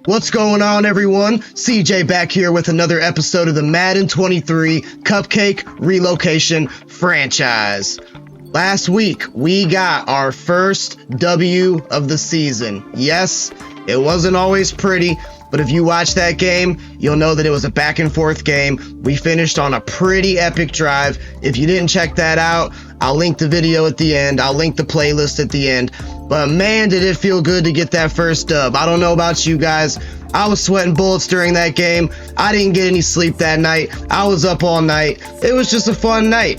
What's going on, everyone? CJ back here with another episode of the Madden 23 Cupcake Relocation Franchise. Last week, we got our first W of the season. Yes, it wasn't always pretty, but if you watch that game, you'll know that it was a back and forth game. We finished on a pretty epic drive. If you didn't check that out, I'll link the video at the end. I'll link the playlist at the end. But man, did it feel good to get that first dub. I don't know about you guys. I was sweating bullets during that game. I didn't get any sleep that night. I was up all night. It was just a fun night.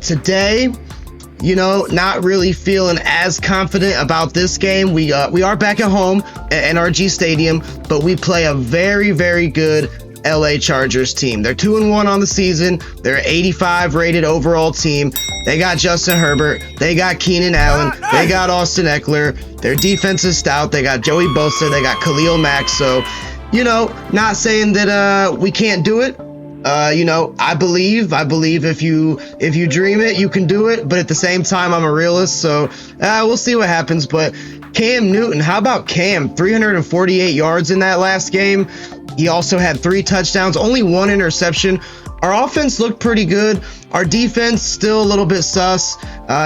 Today, you know, not really feeling as confident about this game. We are back at home at NRG Stadium, but we play a very, very good LA Chargers team. They're 2-1 on the season. They're an 85 rated overall team. They got Justin Herbert. They got Keenan Allen. They got Austin Eckler. Their defense is stout. They got Joey Bosa. They got Khalil Mack. So, you know, not saying that we can't do it. You know, I believe if you dream it, you can do it. But at the same time, I'm a realist, so we'll see what happens. But Cam Newton, how about Cam? 348 yards in that last game. He also had 3 touchdowns, only 1 interception. Our offense looked pretty good. Our defense still a little bit sus.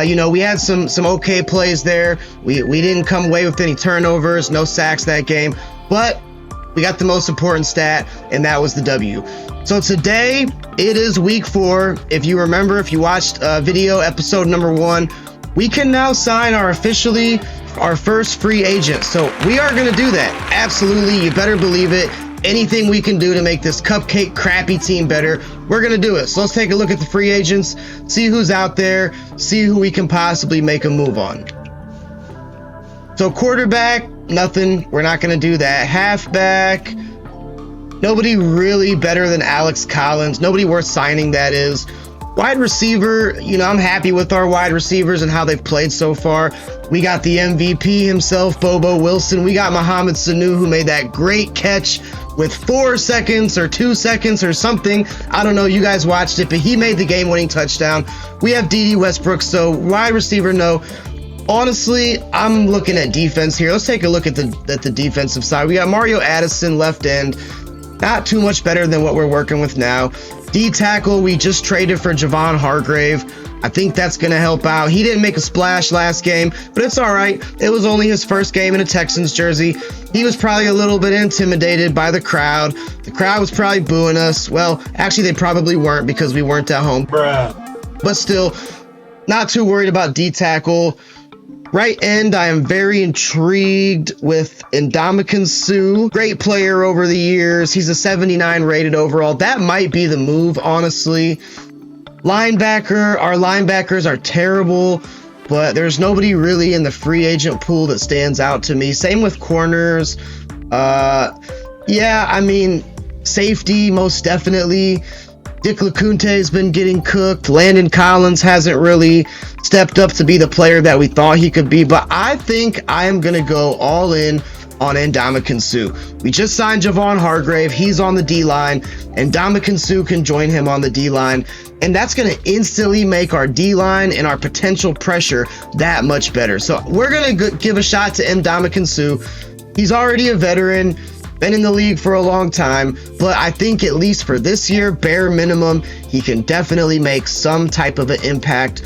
You know, we had some okay plays there. We didn't come away with any turnovers, no sacks that game, but we got the most important stat, and that was the W. So today, it is week 4. If you remember, if you watched video episode number 1, we can now sign our first free agent. So we are going to do that. Absolutely. You better believe it. Anything we can do to make this cupcake crappy team better, we're going to do it. So let's take a look at the free agents, see who's out there, see who we can possibly make a move on. So quarterback, nothing. We're not going to do that. Halfback, nobody really better than Alex Collins. Nobody worth signing, that is. Wide receiver, you know, I'm happy with our wide receivers and how they've played so far. We got the MVP himself, Bobo Wilson. We got Mohamed Sanu, who made that great catch with 4 seconds or 2 seconds or something. I don't know, you guys watched it, but he made the game-winning touchdown. We have D.D. Westbrook, so wide receiver, no. Honestly, I'm looking at defense here. Let's take a look at the defensive side. We got Mario Addison, left end. Not too much better than what we're working with now. D-tackle, we just traded for Javon Hargrave. I think that's going to help out. He didn't make a splash last game, but it's all right. It was only his first game in a Texans jersey. He was probably a little bit intimidated by the crowd. The crowd was probably booing us. Well, actually, they probably weren't because we weren't at home. Bruh. But still, not too worried about D-tackle. Right end, I am very intrigued with Ndamukong Suh. Great player over the years. He's a 79 rated overall. That might be the move, honestly. Linebacker, our linebackers are terrible, but there's nobody really in the free agent pool that stands out to me. Same with corners. Yeah, I mean, safety, most definitely. Dick LeCounte's been getting cooked. Landon Collins hasn't really stepped up to be the player that we thought he could be, but I think I am going to go all in on Ndamukong Suh. We just signed Javon Hargrave. He's on the D-line, and Ndamukong Suh can join him on the D-line, and that's going to instantly make our D-line and our potential pressure that much better. So we're going to give a shot to Ndamukong Suh. He's already a veteran, been in the league for a long time, but I think at least for this year, bare minimum, he can definitely make some type of an impact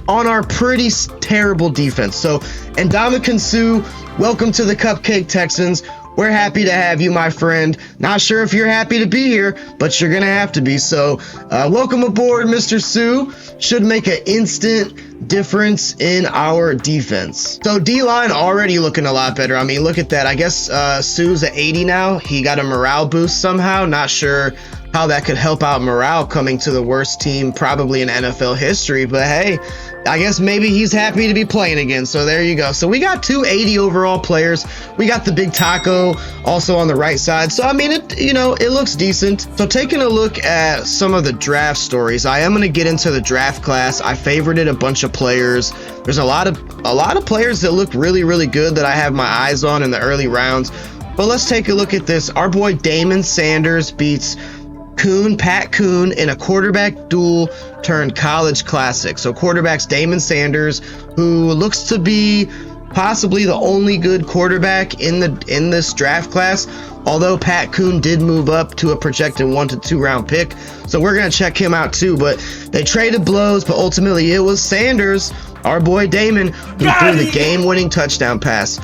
on our pretty terrible defense. So, Ndamukong Suh, welcome to the Cupcake Texans. We're happy to have you, my friend. Not sure if you're happy to be here, but you're going to have to be. So, welcome aboard, Mr. Suh. Should make an instant difference in our defense. So, D-line already looking a lot better. I mean, look at that. I guess Suh's at 80 now. He got a morale boost somehow. Not sure how that could help out morale coming to the worst team probably in NFL history, but hey, I guess maybe he's happy to be playing again. So there you go. So we got 2 80 overall players. We got the big taco also on the right side. So I mean, it looks decent. So taking a look at some of the draft stories, I am going to get into the draft class. I favorited a bunch of players. There's a lot of players that look really, really good that I have my eyes on in the early rounds. But let's take a look at this. Our boy Damon Sanders beats Pat Kuhn in a quarterback duel turned college classic. So quarterback's Damon Sanders, who looks to be possibly the only good quarterback in this draft class. Although Pat Kuhn did move up to a projected 1 to 2 round pick, so we're gonna check him out too. But they traded blows, but ultimately it was Sanders, our boy Damon, who threw the game-winning touchdown pass.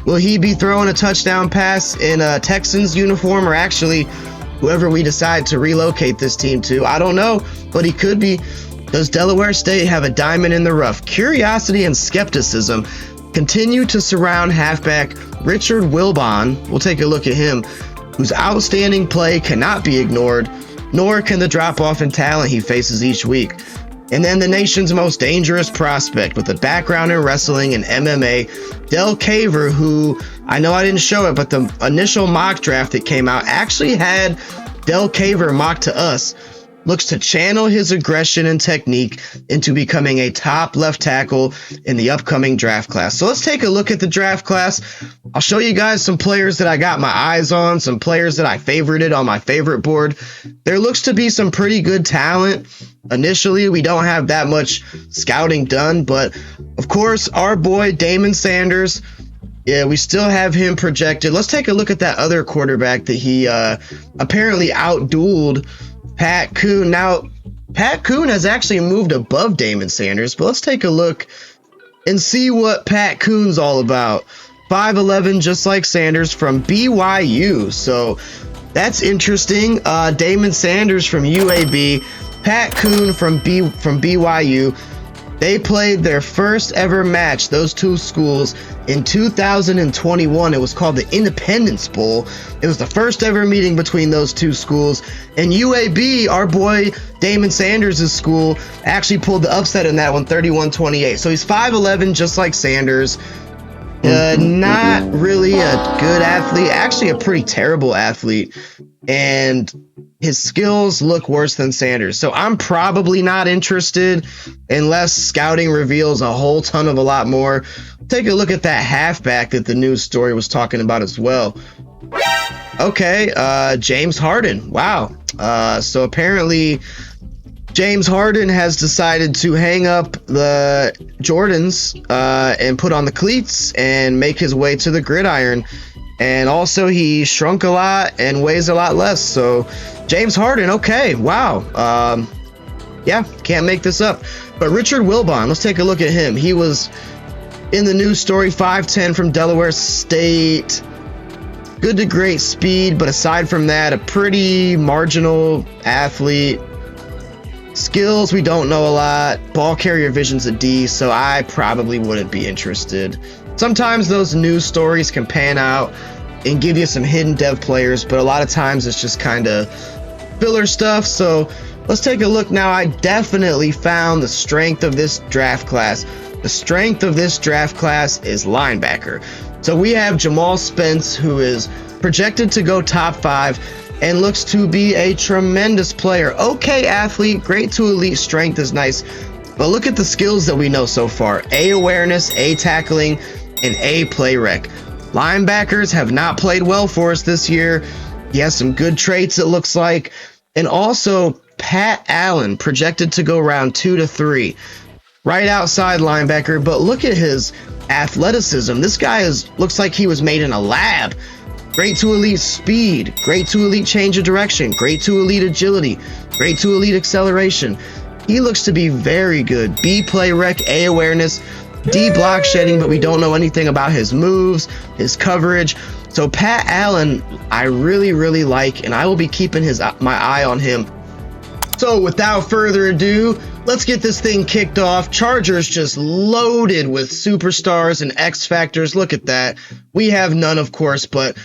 Will he be throwing a touchdown pass in a Texans uniform, or actually whoever we decide to relocate this team to? I don't know, but he could be. Does Delaware State have a diamond in the rough? Curiosity and skepticism continue to surround halfback Richard Wilbon. We'll take a look at him, whose outstanding play cannot be ignored, nor can the drop-off in talent he faces each week. And then the nation's most dangerous prospect with a background in wrestling and MMA, Del Caver, who I know I didn't show it, but the initial mock draft that came out actually had Del Caver mocked to us. Looks to channel his aggression and technique into becoming a top left tackle in the upcoming draft class. So let's take a look at the draft class. I'll show you guys some players that I got my eyes on, some players that I favorited on my favorite board. There looks to be some pretty good talent. Initially, we don't have that much scouting done, but of course, our boy Damon Sanders, yeah, we still have him projected. Let's take a look at that other quarterback that he apparently outdueled Pat Kuhn. Now, Pat Kuhn has actually moved above Damon Sanders, but let's take a look and see what Pat Kuhn's all about. 5'11", just like Sanders, from BYU. So that's interesting. Damon Sanders from UAB, Pat Kuhn from BYU. They played their first ever match, those two schools, in 2021. It was called the Independence Bowl. It was the first ever meeting between those two schools. And UAB, our boy Damon Sanders' school, actually pulled the upset in that one, 31-28. So he's 5'11", just like Sanders. Not really a good athlete, actually a pretty terrible athlete. And his skills look worse than Sanders. So I'm probably not interested unless scouting reveals a whole ton of a lot more. Take a look at that halfback that the news story was talking about as well. Okay, James Harden. Wow. So apparently James Harden has decided to hang up the Jordans and put on the cleats and make his way to the gridiron. And also he shrunk a lot and weighs a lot less. So James Harden, okay, wow. Yeah, can't make this up. But Richard Wilbon, let's take a look at him. He was in the news story, 5'10", from Delaware State. Good to great speed, but aside from that, a pretty marginal athlete. Skills, we don't know a lot. Ball carrier vision's a D, so I probably wouldn't be interested. Sometimes those news stories can pan out and give you some hidden dev players, but a lot of times it's just kind of filler stuff. So let's take a look now. I definitely found the strength of this draft class. The strength of this draft class is linebacker. So we have Jamal Spence, who is projected to go top 5 and looks to be a tremendous player. Okay athlete, great to elite strength is nice, but look at the skills that we know so far. A awareness, A tackling, and A play rec. Linebackers have not played well for us this year. He has some good traits, it looks like. And also Pat Allen, projected to go round 2 to 3. Right outside linebacker, but look at his athleticism. This guy looks like he was made in a lab. Great to elite speed, great to elite change of direction, great to elite agility, great to elite acceleration. He looks to be very good. B play rec, A awareness, D block shedding, but we don't know anything about his moves, his coverage. So Pat Allen, I really, really like, and I will be keeping my eye on him. So without further ado, let's get this thing kicked off. Chargers just loaded with superstars and X factors. Look at that. We have none, of course, but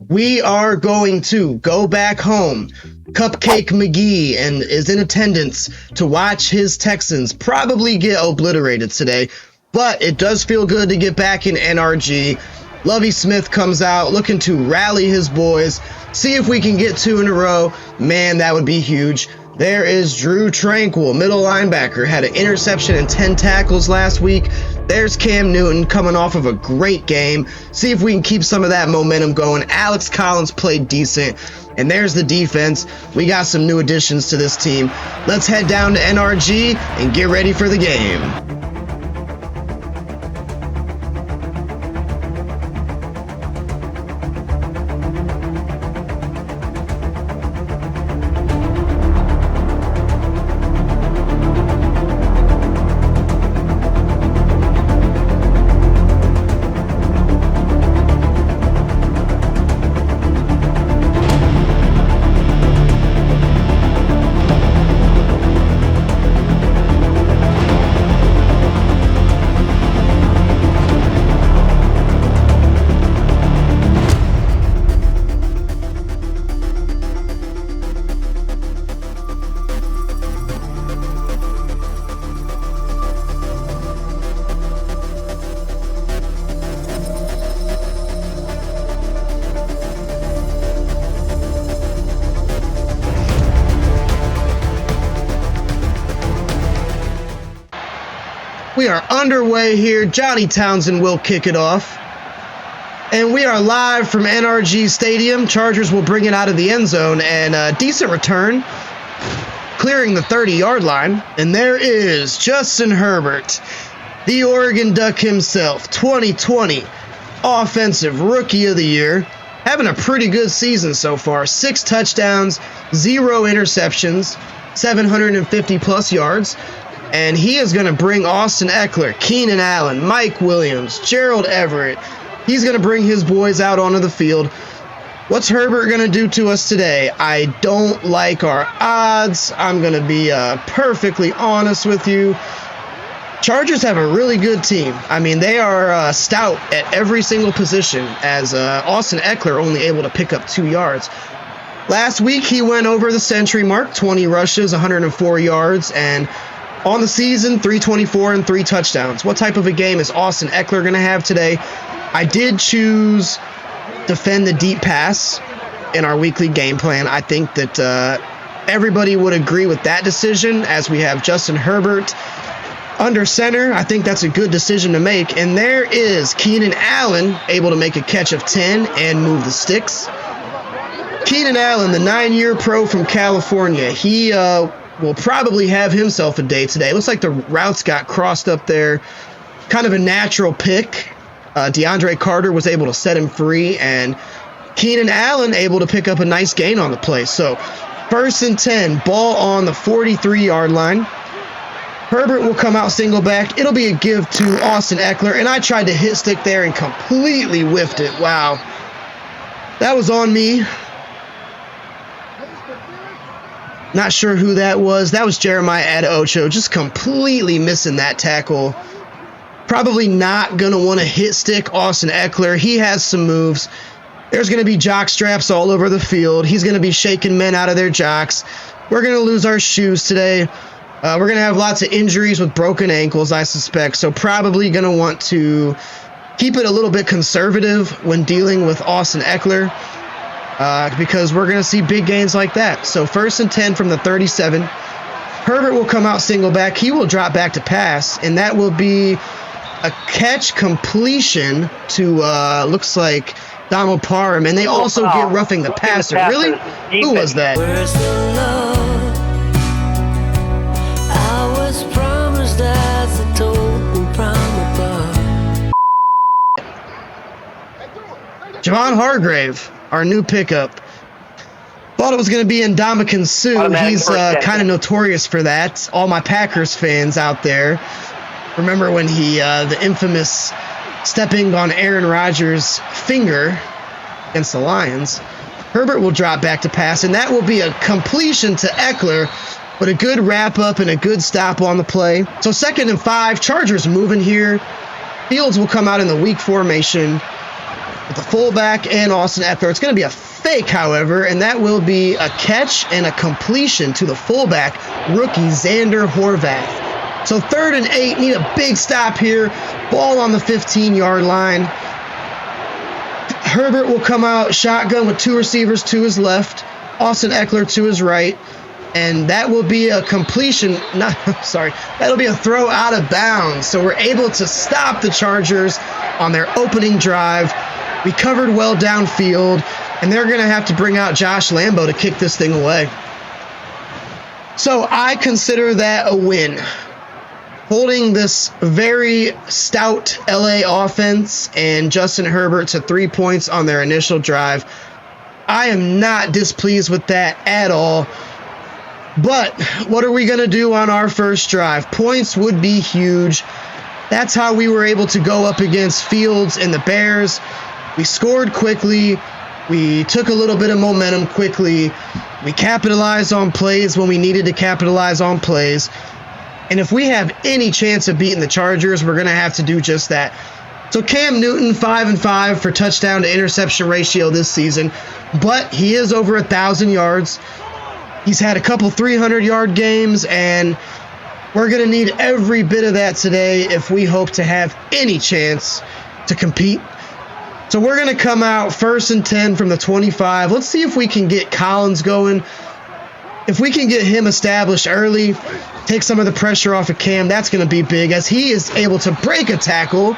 we are going to go back home. Cupcake McGee and is in attendance to watch his Texans probably get obliterated today, but it does feel good to get back in NRG. Lovie Smith comes out looking to rally his boys, see if we can get 2 in a row. Man, that would be huge. There is Drew Tranquil, middle linebacker, had an interception and 10 tackles last week. There's Cam Newton coming off of a great game. See if we can keep some of that momentum going. Alex Collins played decent. And there's the defense. We got some new additions to this team. Let's head down to NRG and get ready for the game. We are underway here. Johnny Townsend will kick it off. And we are live from NRG Stadium. Chargers will bring it out of the end zone, and a decent return, clearing the 30-yard line. And there is Justin Herbert, the Oregon Duck himself, 2020 Offensive Rookie of the Year. Having a pretty good season so far. 6 touchdowns, 0 interceptions, 750-plus yards. And he is going to bring Austin Ekeler, Keenan Allen, Mike Williams, Gerald Everett. He's going to bring his boys out onto the field. What's Herbert going to do to us today? I don't like our odds. I'm going to be perfectly honest with you. Chargers have a really good team. I mean, they are stout at every single position, as Austin Ekeler only able to pick up 2 yards. Last week, he went over the century mark, 20 rushes, 104 yards, and on the season, 324 and 3 touchdowns. What type of a game is Austin Ekeler going to have today? I did choose defend the deep pass in our weekly game plan. I think that everybody would agree with that decision, as we have Justin Herbert under center. I think that's a good decision to make. And there is Keenan Allen, able to make a catch of 10 and move the sticks. Keenan Allen, the 9-year pro from California, he will probably have himself a day today. It looks like the routes got crossed up there. Kind of a natural pick. DeAndre Carter was able to set him free, and Keenan Allen able to pick up a nice gain on the play. So 1st and 10, ball on the 43-yard line. Herbert will come out single back. It'll be a give to Austin Ekeler, and I tried to hit stick there and completely whiffed it. Wow. That was on me. Not sure who that was. That was Jeremiah Adeocho, just completely missing that tackle. Probably not going to want to hit stick Austin Ekeler. He has some moves. There's going to be jock straps all over the field. He's going to be shaking men out of their jocks. We're going to lose our shoes today. We're going to have lots of injuries with broken ankles, I suspect. So probably going to want to keep it a little bit conservative when dealing with Austin Ekeler. Because we're going to see big gains like that. So 1st and 10 from the 37. Herbert will come out single back. He will drop back to pass, and that will be a catch completion to, looks like, Donald Parham. And they also get roughing the passer. Really? Who was that? Where's the love I was promised as I told me from above? Javon Hargrave, our new pickup. Thought it was going to be Ndamukong Suh. He's kind of notorious for that. All my Packers fans out there remember when he, the infamous stepping on Aaron Rodgers' finger against the Lions. Herbert will drop back to pass, and that will be a completion to Ekeler, but a good wrap-up and a good stop on the play. So 2nd and 5, Chargers moving here. Fields will come out in the weak formation with the fullback and Austin Ekeler. It's going to be a fake, however, and that will be a catch and a completion to the fullback, rookie Xander Horvath. So 3rd and 8, need a big stop here. Ball on the 15-yard line. Herbert will come out shotgun with 2 receivers to his left, Austin Ekeler to his right, and that will be a completion. That'll be a throw out of bounds. So we're able to stop the Chargers on their opening drive. We covered well downfield, and they're going to have to bring out Josh Lambo to kick this thing away. So I consider that a win. Holding this very stout LA offense and Justin Herbert to 3 points on their initial drive. I am not displeased with that at all. But what are we going to do on our first drive? Points would be huge. That's how we were able to go up against Fields and the Bears. We scored quickly. We took a little bit of momentum quickly. We capitalized on plays when we needed to capitalize on plays. And if we have any chance of beating the Chargers, we're going to have to do just that. So Cam Newton, 5-5 for touchdown to interception ratio this season. But he is over 1,000 yards. He's had a couple 300-yard games, and we're going to need every bit of that today if we hope to have any chance to compete. So we're going to come out 1st and 10 from the 25. Let's see if we can get Collins going. If we can get him established early, take some of the pressure off of Cam. That's going to be big as he is able to break a tackle,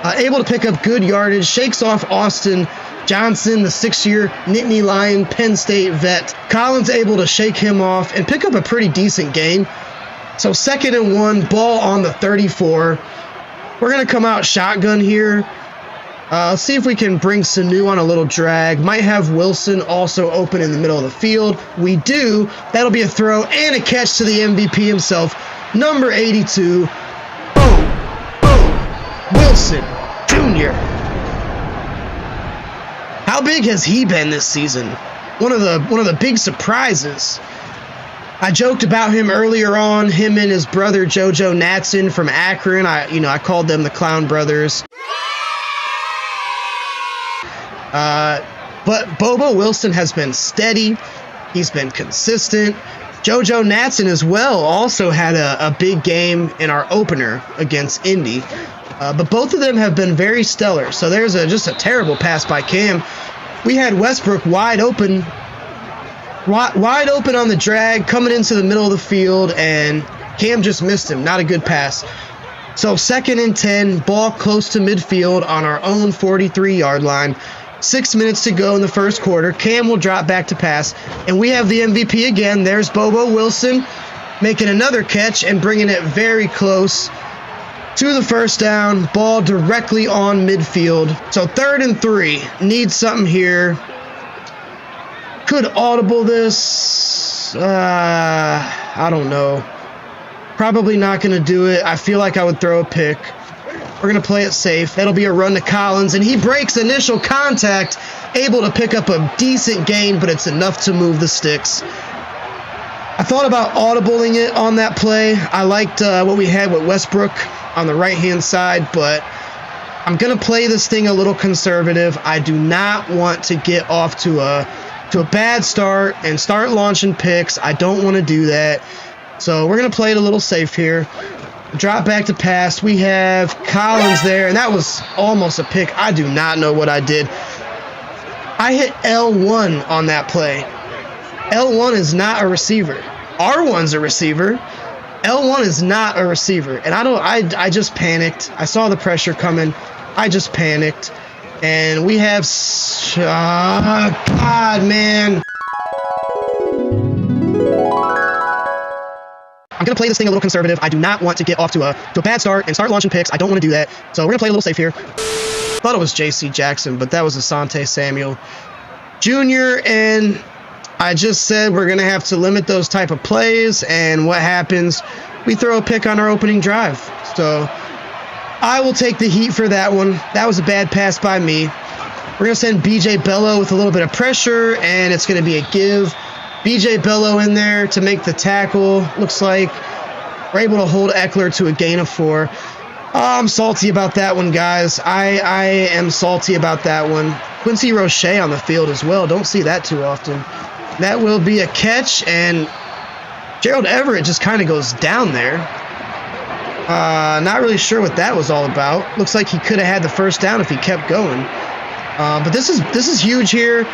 able to pick up good yardage, shakes off Austin Johnson, the 6-year Nittany Lion Penn State vet. Collins able to shake him off and pick up a pretty decent gain. So 2nd and 1, ball on the 34. We're going to come out shotgun here. See if we can bring Sanu on a little drag. Might have Wilson also open in the middle of the field. We do. That'll be a throw and a catch to the MVP himself, number 82. Wilson Jr. How big has he been this season? One of the big surprises. I joked about him earlier on, him and his brother JoJo Natson from Akron. I called them the Clown Brothers. But Bobo Wilson has been steady. He's been consistent. JoJo Natson as well also had a big game in our opener against Indy. But both of them have been very stellar. So there's just a terrible pass by Cam. We had Westbrook wide open on the drag, coming into the middle of the field, and Cam just missed him. Not a good pass. So 2nd and 10, ball close to midfield on our own 43-yard line. 6 minutes to go in the first quarter. Cam will drop back to pass, and we have the MVP again. There's Bobo Wilson making another catch and bringing it very close to the first down. Ball directly on midfield. So 3rd and 3. Need something here. Could audible this. I don't know. Probably not going to do it. I feel like I would throw a pick. We're going to play it safe. That'll be a run to Collins, and he breaks initial contact, able to pick up a decent gain, but it's enough to move the sticks. I thought about audibling it on that play. I liked what we had with Westbrook on the right-hand side, but I'm going to play this thing a little conservative. I do not want to get off to a bad start and start launching picks. I don't want to do that. So we're going to play it a little safe here. Drop back to pass. We have Collins there, and that was almost a pick. I do not know what I did. I hit L1 on that play. L1 is not a receiver. R1's a receiver. L1 is not a receiver. And I just panicked. I saw the pressure coming. I just panicked. And we have, God, man. I'm going to play this thing a little conservative. I do not want to get off to a bad start and start launching picks. I don't want to do that. So we're going to play a little safe here. Thought it was J.C. Jackson, but that was Asante Samuel Jr. And I just said we're going to have to limit those type of plays. And what happens? We throw a pick on our opening drive. So I will take the heat for that one. That was a bad pass by me. We're going to send B.J. Bello with a little bit of pressure, and it's going to be a give. B.J. Bello in there to make the tackle. Looks like we're able to hold Eckler to a gain of 4. I'm salty about that one, guys. I am salty about that one. Quincy Roche on the field as well. Don't see that too often. That will be a catch, and Gerald Everett just kind of goes down there. Not really sure what that was all about. Looks like he could have had the first down if he kept going. But this is huge here.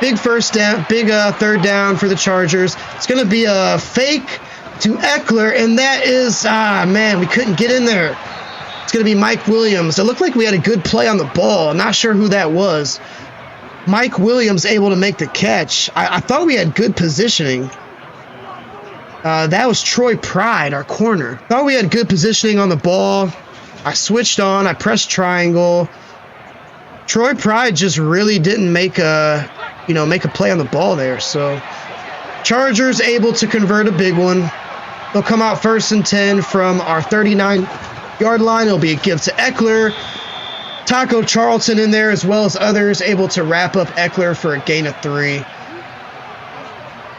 Big first down, big third down for the Chargers. It's going to be a fake to Eckler, and that is, man, we couldn't get in there. It's going to be Mike Williams. It looked like we had a good play on the ball. I'm not sure who that was. Mike Williams able to make the catch. I thought we had good positioning. That was Troy Pride, our corner. Thought we had good positioning on the ball. I switched on. I pressed triangle. Troy Pride just really didn't make a play on the ball there. So Chargers able to convert a big one. They'll come out 1st and 10 from our 39-yard line. It'll be a give to Eckler. Taco Charlton in there as well as others able to wrap up Eckler for a gain of 3.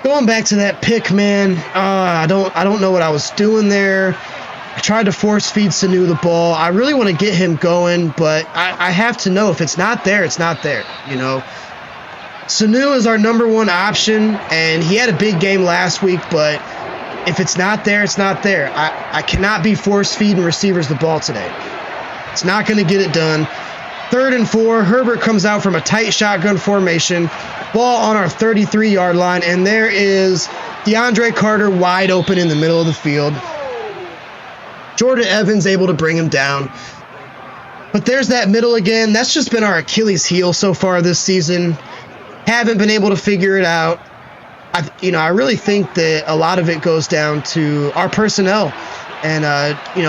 Going back to that pick, man, I don't know what I was doing there. I tried to force feed Sanu the ball. I really want to get him going, but I have to know if it's not there, it's not there, you know. Sanu is our number 1 option, and he had a big game last week, but if it's not there, it's not there. I cannot be force feeding receivers the ball today. It's not going to get it done. 3rd and 4, Herbert comes out from a tight shotgun formation. Ball on our 33-yard line, and there is DeAndre Carter wide open in the middle of the field. Jordan Evans able to bring him down. But there's that middle again. That's just been our Achilles heel so far this season. Haven't been able to figure it out. I really think that a lot of it goes down to our personnel. And,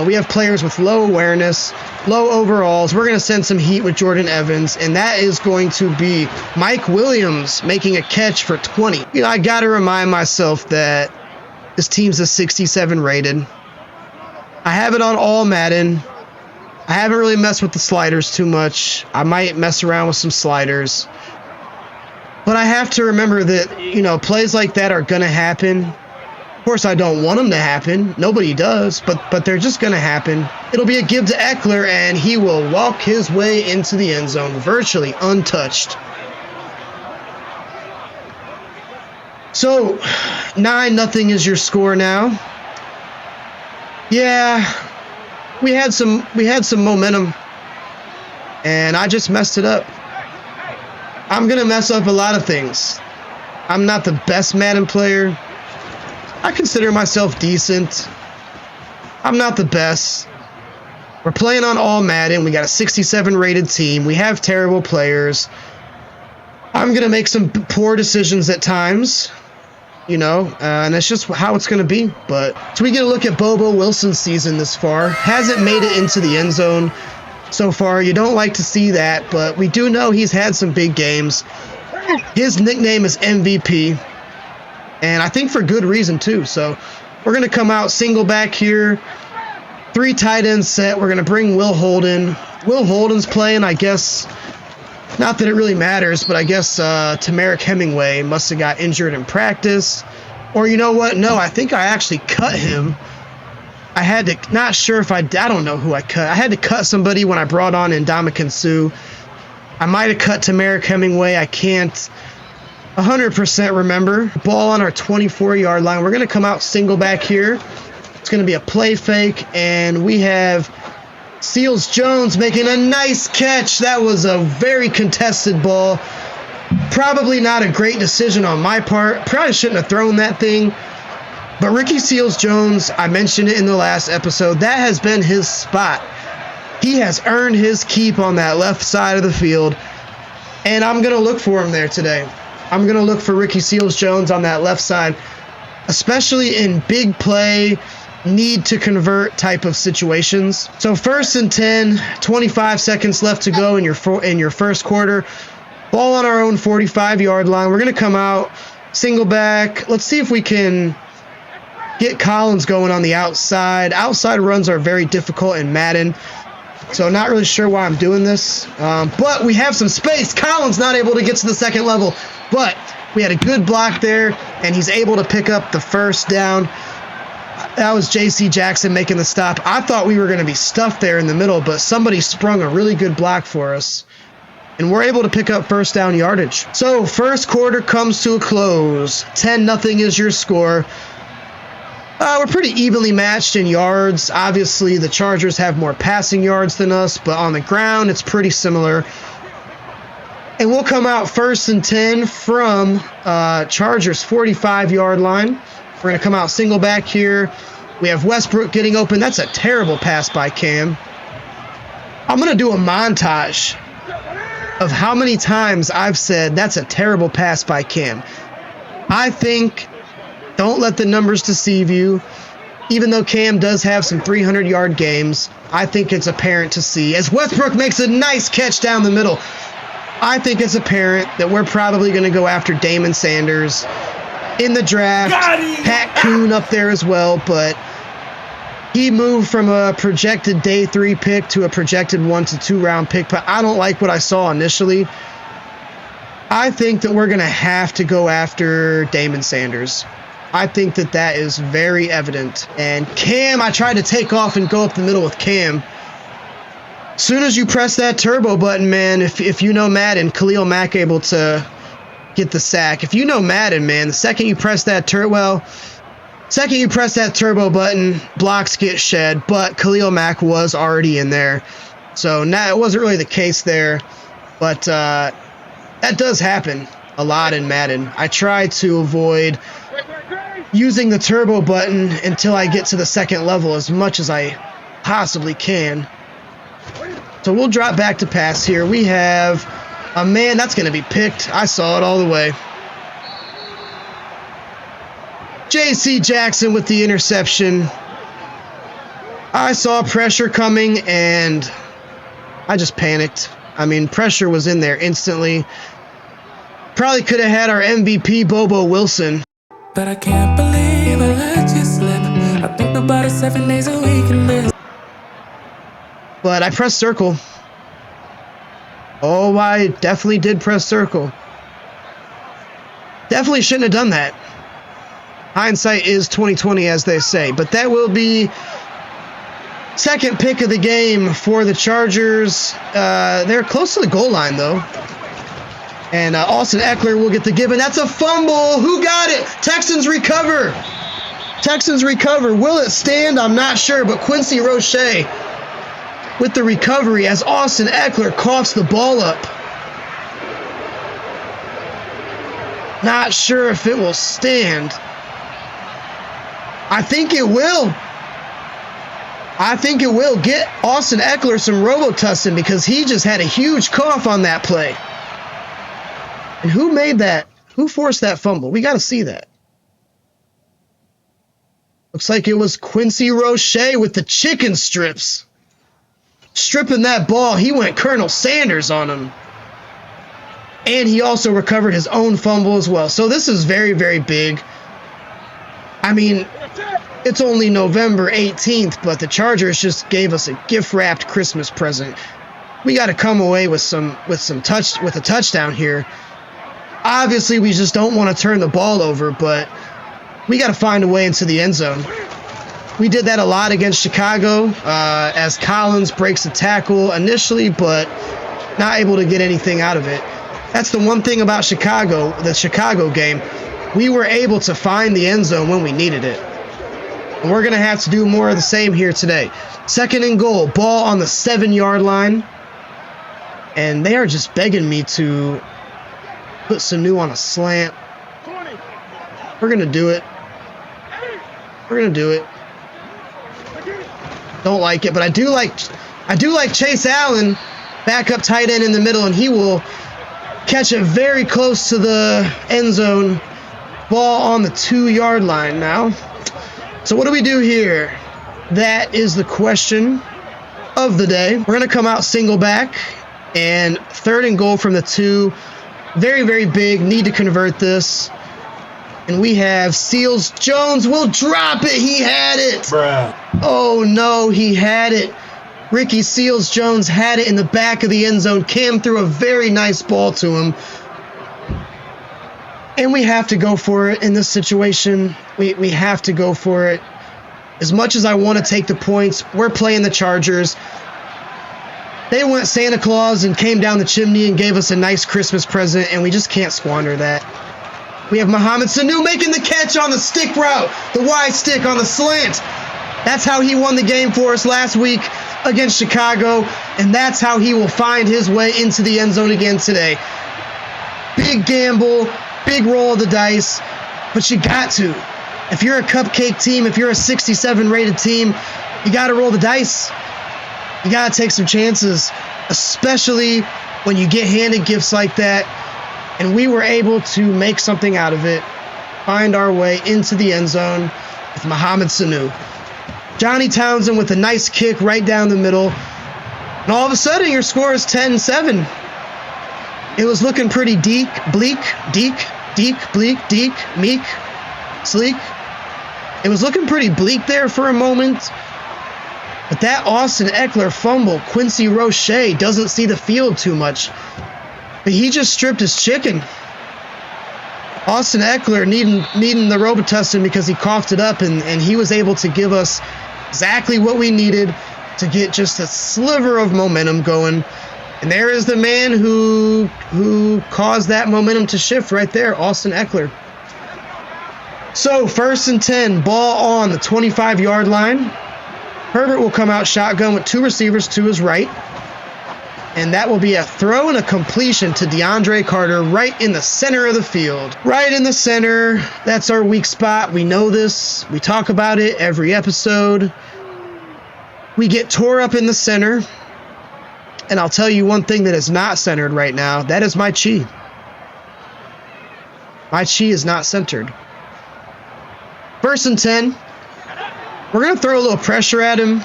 we have players with low awareness, low overalls. We're going to send some heat with Jordan Evans, and that is going to be Mike Williams making a catch for 20. I got to remind myself that this team's a 67 rated. I have it on all Madden. I haven't really messed with the sliders too much. I might mess around with some sliders. But I have to remember that, plays like that are going to happen. Of course, I don't want them to happen. Nobody does, but they're just going to happen. It'll be a give to Eckler, and he will walk his way into the end zone, virtually untouched. So, 9-0 is your score now. Yeah, we had some momentum, and I just messed it up. I'm going to mess up a lot of things. I'm not the best Madden player. I consider myself decent. I'm not the best. We're playing on all Madden. We got a 67 rated team. We have terrible players. I'm going to make some poor decisions at times, and that's just how it's going to be. But so we get a look at Bobo Wilson's season this far. Hasn't made it into the end zone so far. You don't like to see that, but we do know he's had some big games. His nickname is MVP. And I think for good reason, too. So we're going to come out single back here. 3 tight end set. We're going to bring Will Holden. Will Holden's playing, I guess. Not that it really matters, but I guess Tamarick Hemingway must have got injured in practice. Or you know what? No, I think I actually cut him. I had to, not sure if I don't know who I cut. I had to cut somebody when I brought on Ndamukong Suh. I might have cut Tamarick Hemingway. I can't 100% remember. Ball on our 24-yard line. We're going to come out single back here. It's going to be a play fake, and we have Seals Jones making a nice catch. That was a very contested ball. Probably not a great decision on my part. Probably shouldn't have thrown that thing. But Ricky Seals Jones, I mentioned it in the last episode, that has been his spot. He has earned his keep on that left side of the field, and I'm going to look for him there today. I'm going to look for Ricky Seals Jones on that left side, especially in big play, need to convert type of situations. So 1st and 10, 25 seconds left to go in your first quarter. Ball on our own 45-yard line. We're going to come out single back. Let's see if we can get Collins going on the outside. Outside runs are very difficult in Madden, so not really sure why I'm doing this. But we have some space. Collins not able to get to the second level, but we had a good block there, and he's able to pick up the first down. That was J.C. Jackson making the stop. I thought we were going to be stuffed there in the middle, but somebody sprung a really good block for us, and we're able to pick up first down yardage. So first quarter comes to a close. 10-0 is your score. We're pretty evenly matched in yards. Obviously, the Chargers have more passing yards than us, but on the ground, it's pretty similar. And we'll come out 1st and 10 from Chargers' 45-yard line. We're going to come out single back here. We have Westbrook getting open. That's a terrible pass by Cam. I'm going to do a montage of how many times I've said that's a terrible pass by Cam. I think, don't let the numbers deceive you. Even though Cam does have some 300-yard games, I think it's apparent to see. As Westbrook makes a nice catch down the middle, I think it's apparent that we're probably going to go after Damon Sanders in the draft. Pat Kuhn up there as well, but he moved from a projected day 3 pick to a projected 1 to 2 round pick, but I don't like what I saw initially. I think that we're going to have to go after Damon Sanders. I think that is very evident. And Cam, I tried to take off and go up the middle with Cam. As soon as you press that turbo button, man, if you know Madden, Khalil Mack able to get the sack. If you know Madden, man, the second you press that turbo button, blocks get shed, but Khalil Mack was already in there. So now it wasn't really the case there, but that does happen a lot in Madden. I try to avoid using the turbo button until I get to the second level as much as I possibly can. So we'll drop back to pass here. We have a man that's going to be picked. I saw it all the way. J.C. Jackson with the interception. I saw pressure coming and I just panicked. I mean, pressure was in there instantly. Probably could have had our MVP Bobo Wilson. But I can't believe I let you slip. I think about it 7 days a week in this. But I pressed circle. Oh, I definitely did press circle. Definitely shouldn't have done that. Hindsight is 20/20, as they say. But that will be second pick of the game for the Chargers. They're close to the goal line, though. And Austin Eckler will get the give, and that's a fumble. Who got it? Texans recover. Texans recover. Will it stand? I'm not sure, but Quincy Roche with the recovery as Austin Eckler coughs the ball up. Not sure if it will stand. I think it will. I think it will. Get Austin Eckler some Robitussin because he just had a huge cough on that play. And who made that? Who forced that fumble? We got to see that. Looks like it was Quincy Roche with the chicken strips. Stripping that ball. He went Colonel Sanders on him. And he also recovered his own fumble as well. So this is very, very big. I mean, it's only November 18th, but the Chargers just gave us a gift-wrapped Christmas present. We got to come away with a touchdown here. Obviously, we just don't want to turn the ball over, but we got to find a way into the end zone. We did that a lot against Chicago as Collins breaks a tackle initially, but not able to get anything out of it. That's the one thing about Chicago, the Chicago game. We were able to find the end zone when we needed it. And we're going to have to do more of the same here today. Second and goal, ball on the 7-yard line. And they are just begging me to put Sanu on a slant. We're going to do it. We're going to do it. Don't like it, but I do like Chase Allen, backup tight end in the middle, and he will catch it very close to the end zone. Ball on the 2-yard line now. So what do we do here? That is the question of the day. We're going to come out single back, and third and goal from the 2. Very, very big. Need to convert this. And we have Seals Jones will drop it. He had it. Bruh. Oh, no, he had it. Ricky Seals Jones had it in the back of the end zone. Cam threw a very nice ball to him. And we have to go for it in this situation. We have to go for it. As much as I want to take the points, we're playing the Chargers. They went Santa Claus and came down the chimney and gave us a nice Christmas present, and we just can't squander that. We have Mohamed Sanu making the catch on the stick route, the Y stick on the slant. That's how he won the game for us last week against Chicago, and that's how he will find his way into the end zone again today. Big gamble, big roll of the dice, but you got to. If you're a Cupcake team, if you're a 67 rated team, you got to roll the dice. You got to take some chances, especially when you get handed gifts like that. And we were able to make something out of it, find our way into the end zone with Mohamed Sanu. Johnny Townsend with a nice kick right down the middle. And all of a sudden, your score is 10-7. It was looking pretty bleak, meek, sleek. It was looking pretty bleak there for a moment. But that Austin Eckler fumble, Quincy Roche doesn't see the field too much. But he just stripped his chicken. Austin Eckler needing the Robitussin because he coughed it up, and he was able to give us exactly what we needed to get just a sliver of momentum going. And there is the man who caused that momentum to shift right there, Austin Eckler. So 1st and 10, ball on the 25-yard line. Herbert will come out shotgun with 2 receivers to his right. And that will be a throw and a completion to DeAndre Carter right in the center of the field. Right in the center. That's our weak spot. We know this. We talk about it every episode. We get tore up in the center. And I'll tell you one thing that is not centered right now. That is my chi. My chi is not centered. 1st and 10. We're going to throw a little pressure at him.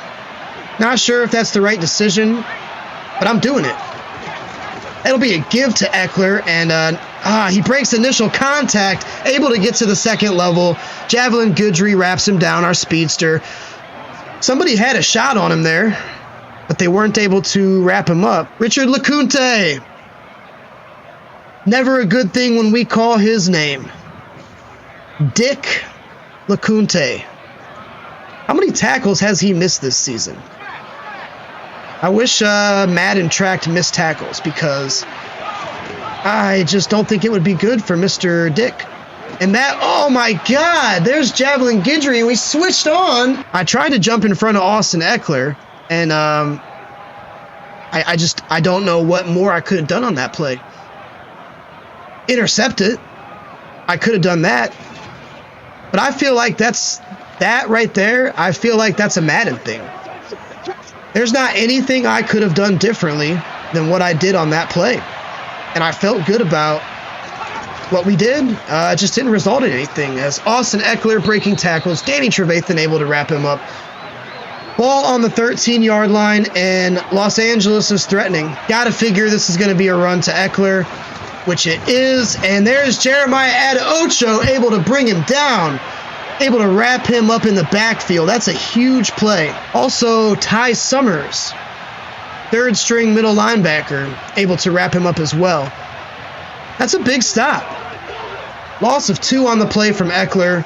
Not sure if that's the right decision, but I'm doing it. It'll be a give to Eckler, and he breaks initial contact, able to get to the second level. Javelin Goodry wraps him down, our speedster. Somebody had a shot on him there, but they weren't able to wrap him up. Richard LeCounte. Never a good thing when we call his name. Dick LeCounte. How many tackles has he missed this season? I wish Madden tracked missed tackles, because I just don't think it would be good for Mr. Dick. And that, oh my God, there's Javelin Guidry, and we switched on. I tried to jump in front of Austin Eckler, and I don't know what more I could have done on that play. Intercept it. I could have done that. But I feel like that right there, I feel like that's a Madden thing. There's not anything I could have done differently than what I did on that play. And I felt good about what we did. It just didn't result in anything, as Austin Eckler breaking tackles, Danny Trevathan able to wrap him up. Ball on the 13-yard line, and Los Angeles is threatening. Got to figure this is going to be a run to Eckler, which it is. And there's Jeremiah Adeocho able to bring him down. Able to wrap him up in the backfield. That's a huge play. Also, Ty Summers, third-string middle linebacker, able to wrap him up as well. That's a big stop. Loss of 2 on the play from Eckler.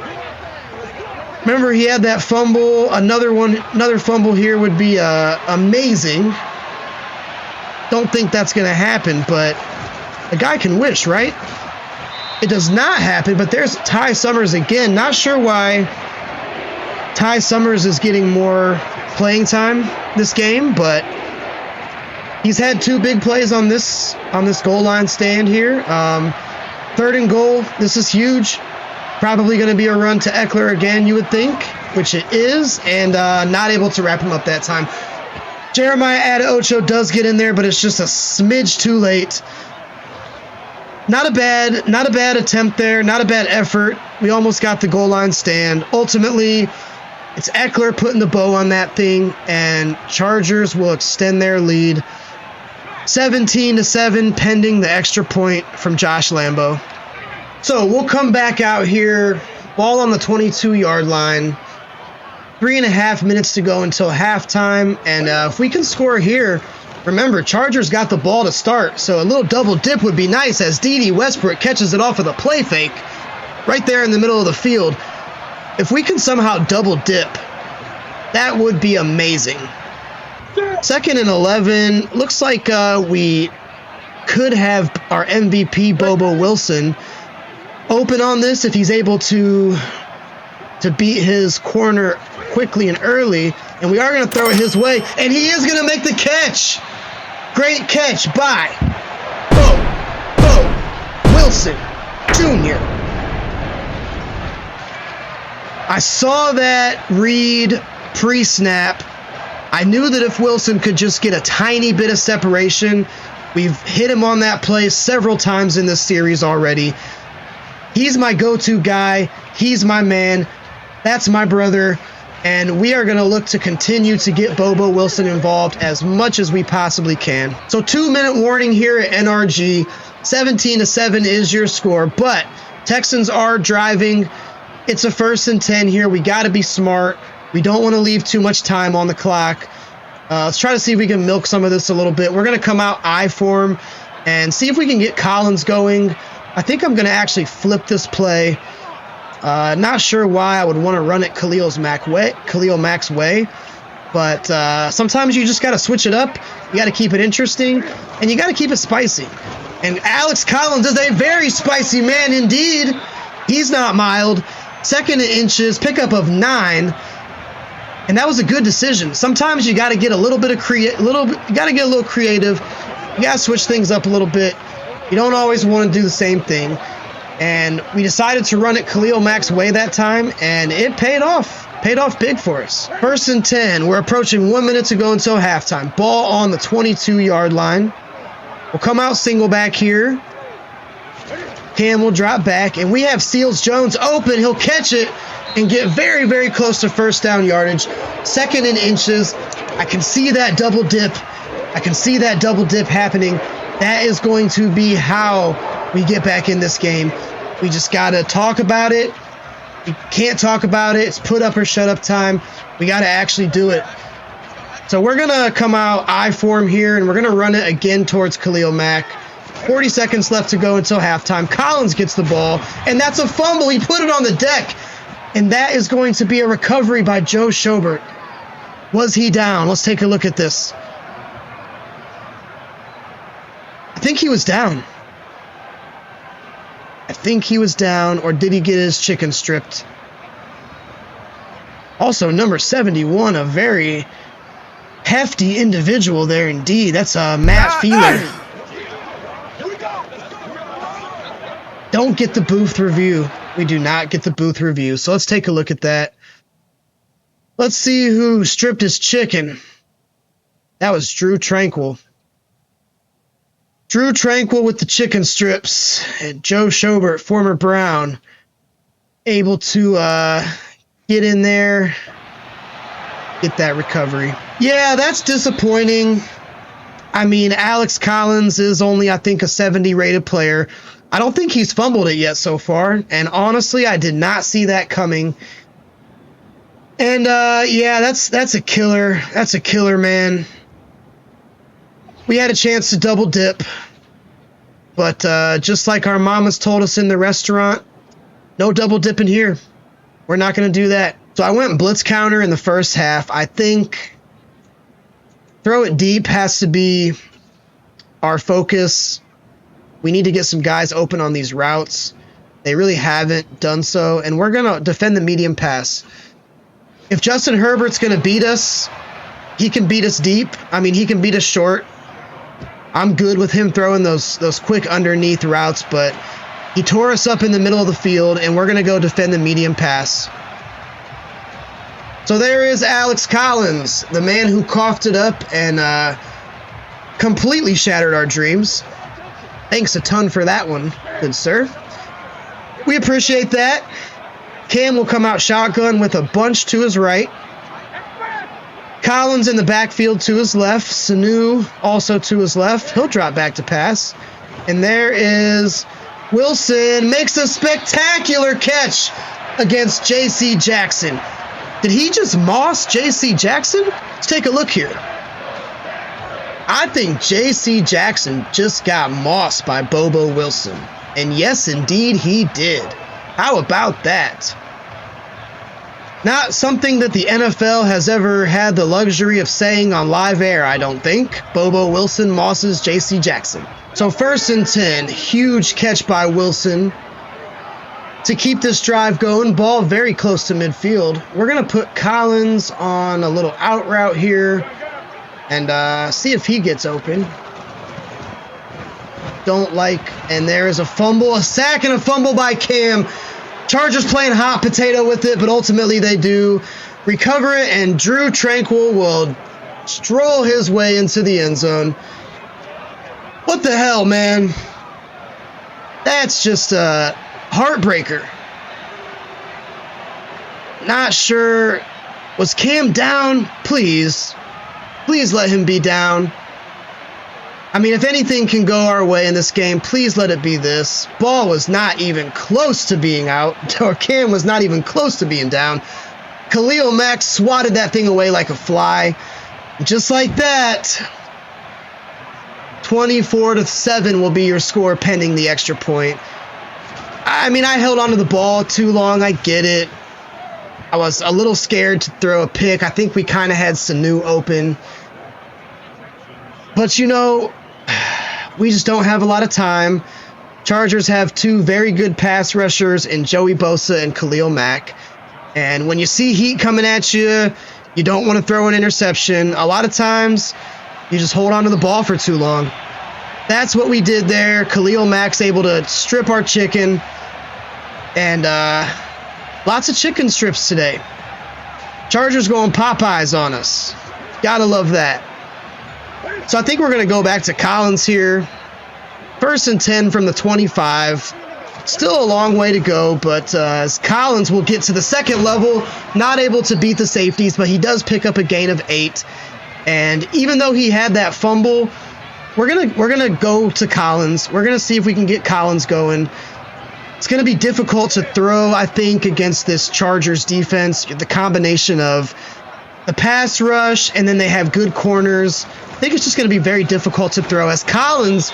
Remember, he had that fumble. Another fumble here would be amazing. Don't think that's going to happen, but a guy can wish, right? It does not happen, but there's Ty Summers again. Not sure why Ty Summers is getting more playing time this game, but he's had 2 big plays on this goal line stand here. 3rd and goal. This is huge. Probably going to be a run to Eckler again, you would think, which it is, and not able to wrap him up that time. Jeremiah Adeocho does get in there, but it's just a smidge too late. Not a bad attempt there, not a bad effort. We almost got the goal line stand. Ultimately, it's Eckler putting the bow on that thing, and Chargers will extend their lead. 17-7, pending the extra point from Josh Lambo. So we'll come back out here. Ball on the 22-yard line. 3.5 minutes to go until halftime, and if we can score here. Remember, Chargers got the ball to start, so a little double dip would be nice as Dede Westbrook catches it off with a play fake right there in the middle of the field. If we can somehow double dip, that would be amazing. 2nd and 11. Looks like we could have our MVP, Bobo Wilson, open on this if he's able to beat his corner quickly and early. And we are going to throw it his way, and he is going to make the catch. Great catch by Bo Wilson Jr. I saw that read pre-snap. I knew that if Wilson could just get a tiny bit of separation, we've hit him on that play several times in this series already. He's my go-to guy. He's my man. That's my brother. And we are going to look to continue to get Bobo Wilson involved as much as we possibly can. So 2-minute warning here at NRG. 17-7 is your score, but Texans are driving. It's a 1st and 10 here. We got to be smart. We don't want to leave too much time on the clock. Let's try to see if we can milk some of this a little bit. We're going to come out I form and see if we can get Collins going. I think I'm going to actually flip this play. Not sure why I would want to run it Khalil Mack's way, but sometimes you just got to switch it up. You got to keep it interesting, and you got to keep it spicy. And Alex Collins is a very spicy man indeed. He's not mild. 2nd and inches, pickup of 9, and that was a good decision. Sometimes you got to get a little bit of you got to get a little creative You got to switch things up a little bit. You don't always want to do the same thing. And we decided to run it Khalil Mack's way that time, and it paid off. Paid off big for us. 1st and 10. We're approaching 1 minute to go until halftime. Ball on the 22-yard line. We'll come out single back here. Cam will drop back, and we have Seals Jones open. He'll catch it and get very, very close to first down yardage. 2nd and inches. I can see that double dip. I can see that double dip happening. That is going to be how we get back in this game. We just got to talk about it. We can't talk about it. It's put up or shut up time. We got to actually do it. So we're going to come out I form here, and we're going to run it again towards Khalil Mack. 40 seconds left to go until halftime. Collins gets the ball, and that's a fumble. He put it on the deck, and that is going to be a recovery by Joe Schobert. Was he down? Let's take a look at this. I think he was down. I think he was down, or did he get his chicken stripped? Also, number 71, a very hefty individual there indeed. That's Matt Feeler. Don't get the booth review. We do not get the booth review. So let's take a look at that. Let's see who stripped his chicken. That was Drew Tranquil. Drew Tranquil with the chicken strips, and Joe Schobert, former Brown, able to get in there, get that recovery. Yeah, that's disappointing. I mean, Alex Collins is only, I think, a 70 rated player. I don't think he's fumbled it yet so far, and honestly, I did not see that coming. And yeah, that's a killer. That's a killer, man. We had a chance to double dip, but just like our mamas told us in the restaurant, no double dipping here. We're not going to do that. So I went blitz counter in the first half. I think throw it deep has to be our focus. We need to get some guys open on these routes. They really haven't done so, and we're going to defend the medium pass. If Justin Herbert's going to beat us, he can beat us deep. I mean, he can beat us short. I'm good with him throwing those quick underneath routes, but he tore us up in the middle of the field, and we're going to go defend the medium pass. So there is Alex Collins, the man who coughed it up and completely shattered our dreams. Thanks a ton for that one, good sir. We appreciate that. Cam will come out shotgun with a bunch to his right. Collins in the backfield to his left. Sanu also to his left. He'll drop back to pass. And there is Wilson. Makes a spectacular catch against J.C. Jackson. Did he just moss J.C. Jackson? Let's take a look here. I think J.C. Jackson just got mossed by Bobo Wilson. And yes, indeed, he did. How about that? Not something that the NFL has ever had the luxury of saying on live air, I don't think. Bobo Wilson mosses J.C. Jackson. So 1st and 10, huge catch by Wilson to keep this drive going. Ball very close to midfield. We're going to put Collins on a little out route here and see if he gets open. And there is a fumble, a sack and a fumble by Cam. Chargers playing hot potato with it, but ultimately they do recover it, and Drew Tranquil will stroll his way into the end zone. What the hell, man? That's just a heartbreaker. Not sure. Was Cam down? Please let him be down. I mean, if anything can go our way in this game, please let it be this. Ball was not even close to being out, or Cam was not even close to being down. Khalil Mack swatted that thing away like a fly. Just like that, 24-7 will be your score pending the extra point. I mean, I held onto the ball too long. I get it. I was a little scared to throw a pick. I think we kind of had Sanu open. But, you know, we just don't have a lot of time. Chargers have two very good pass rushers in Joey Bosa and Khalil Mack. And when you see heat coming at you, you don't want to throw an interception. A lot of times, you just hold on to the ball for too long. that's what we did there. Khalil Mack's able to strip our chicken. And lots of chicken strips today. Chargers going Popeyes on us. Gotta love that. So I think we're going to go back to Collins here. 1st and 10 from the 25. Still a long way to go, but as Collins will get to the second level, not able to beat the safeties, but he does pick up a gain of 8. And even though he had that fumble, we're gonna go to Collins. We're gonna see if we can get Collins going. It's gonna be difficult to throw, I think, against this Chargers defense. The combination of the pass rush, and then they have good corners. I think it's just gonna be very difficult to throw as Collins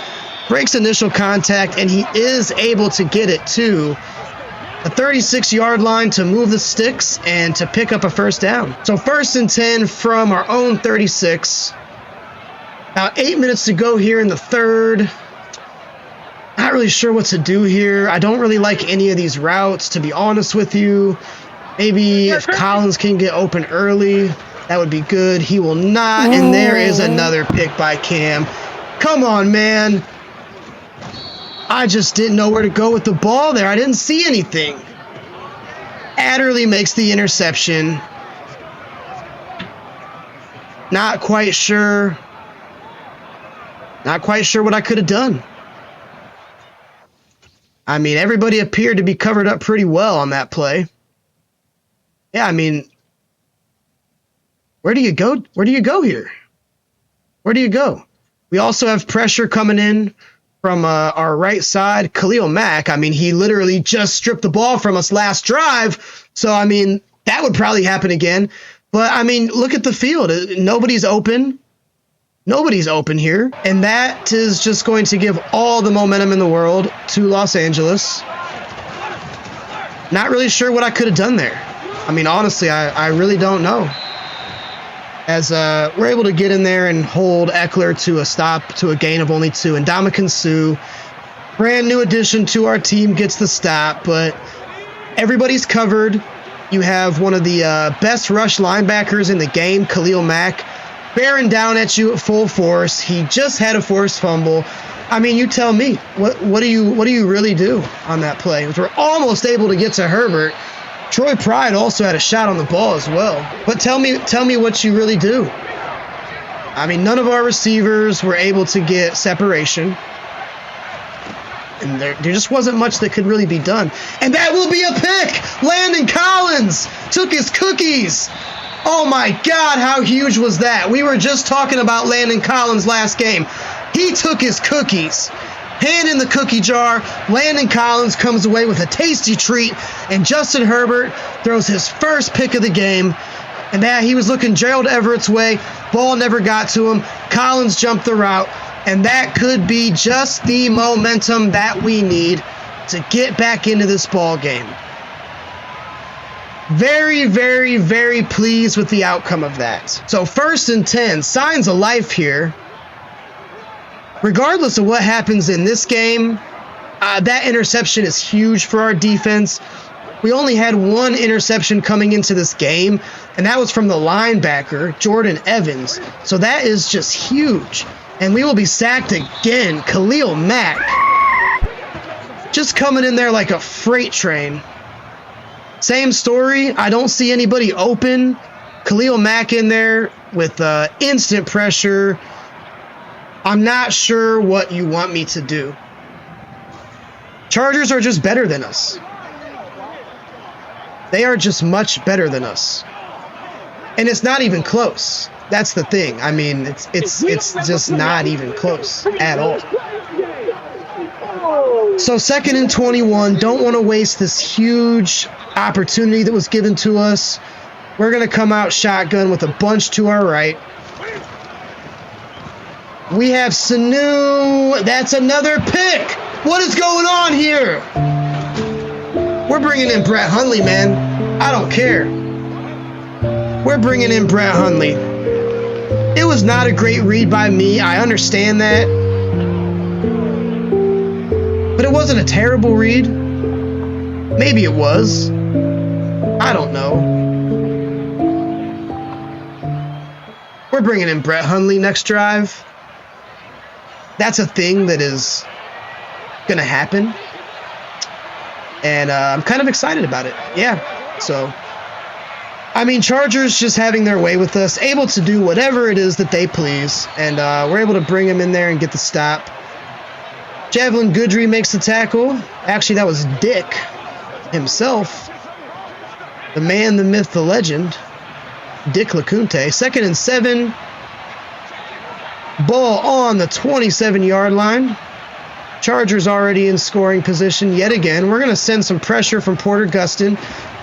breaks initial contact, and he is able to get it to the 36-yard line to move the sticks and to pick up a first down. So 1st and 10 from our own 36. About 8 minutes to go here in the third. Not really sure what to do here. I don't really like any of these routes, to be honest with you. Maybe if Collins can get open early, that would be good. He will not, and there is another pick by Cam. Come on, man. I just didn't know where to go with the ball there. I didn't see anything. Adderley makes the interception. Not quite sure. Not quite sure what I could have done. I mean, everybody appeared to be covered up pretty well on that play. Yeah, I mean, where do you go? Where do you go here? Where do you go? We also have pressure coming in from our right side. Khalil Mack, I mean, he literally just stripped the ball from us last drive. So, I mean, that would probably happen again. But, I mean, look at the field. Nobody's open. Nobody's open here. And that is just going to give all the momentum in the world to Los Angeles. Not really sure what I could have done there. I mean, honestly, I really don't know. As we're able to get in there and hold Eckler to a stop, to a gain of only 2. And Ndamukong Suh, brand new addition to our team, gets the stop. But everybody's covered. You have one of the best rush linebackers in the game, Khalil Mack, bearing down at you at full force. He just had a forced fumble. I mean, you tell me, what do you really do on that play? We're almost able to get to Herbert. Troy Pride also had a shot on the ball as well. But tell me what you really do. I mean, none of our receivers were able to get separation. And there just wasn't much that could really be done. And that will be a pick! Landon Collins took his cookies. Oh my God, how huge was that? We were just talking about Landon Collins last game. He took his cookies. Hand in the cookie jar. Landon Collins comes away with a tasty treat, and Justin Herbert throws his first pick of the game. And he was looking Gerald Everett's way. Ball never got to him. Collins jumped the route, and that could be just the momentum that we need to get back into this ball game. Very, very, very pleased with the outcome of that. So 1st and 10, signs of life here. Regardless of what happens in this game, that interception is huge for our defense. We only had 1 interception coming into this game, and that was from the linebacker, Jordan Evans. So that is just huge. And we will be sacked again. Khalil Mack just coming in there like a freight train. Same story. I don't see anybody open. Khalil Mack in there with instant pressure. I'm not sure what you want me to do. Chargers are just better than us. They are just much better than us. And it's not even close. That's the thing. I mean, it's just not even close at all. So 2nd and 21. Don't want to waste this huge opportunity that was given to us. We're going to come out shotgun with a bunch to our right. We have Sanu. That's another pick. What is going on here? We're bringing in Brett Hundley, man. I don't care. We're bringing in Brett Hundley. It was not a great read by me. I understand that. But it wasn't a terrible read. Maybe it was. I don't know. We're bringing in Brett Hundley next drive. that's a thing that is going to happen. And I'm kind of excited about it. Yeah. So, I mean, Chargers just having their way with us, able to do whatever it is that they please. And we're able to bring him in there and get the stop. Javelin Goodry makes the tackle. Actually, that was Dick himself. The man, the myth, the legend. Dick LeCounte. 2nd and 7. Ball on the 27-yard line. Chargers already in scoring position yet again. We're going to send some pressure from Porter Gustin.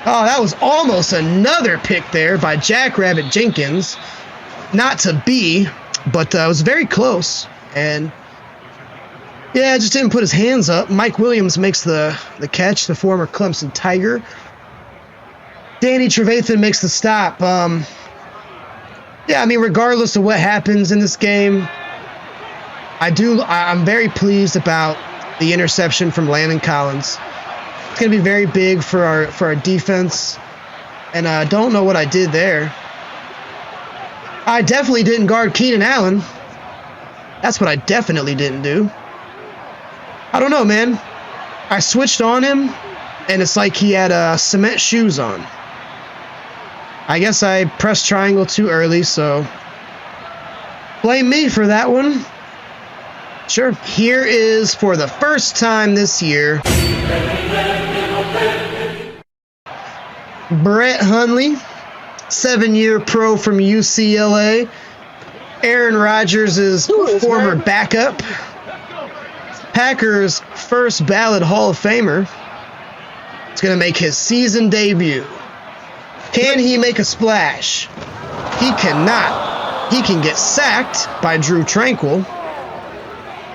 Oh, that was almost another pick there by Jackrabbit Jenkins. Not to be, but it was very close. And, yeah, just didn't put his hands up. Mike Williams makes the catch, the former Clemson Tiger. Danny Trevathan makes the stop. Yeah, I mean, regardless of what happens in this game, I'm very pleased about the interception from Landon Collins. It's going to be very big for our defense, and I don't know what I did there. I definitely didn't guard Keenan Allen. That's what I definitely didn't do. I don't know, man. I switched on him, and it's like he had cement shoes on. I guess I pressed triangle too early, so blame me for that one. Sure. Here is, for the first time this year, Brett Hundley, 7-year pro from UCLA. Aaron Rodgers' former backup. Packers' first ballot Hall of Famer. It's going to make his season debut. Can he make a splash? He cannot. He can get sacked by Drew Tranquil.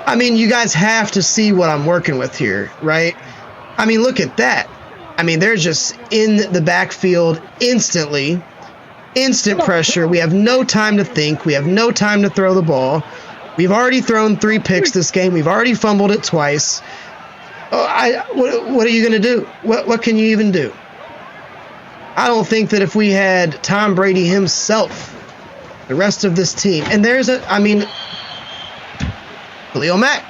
I mean, you guys have to see what I'm working with here, right? I mean, look at that. I mean, they're just in the backfield instantly. Instant pressure. We have no time to think. We have no time to throw the ball. We've already thrown 3 picks this game. We've already fumbled it twice. What are you going to do? What can you even do? I don't think that if we had Tom Brady himself, the rest of this team, and Khalil Mack,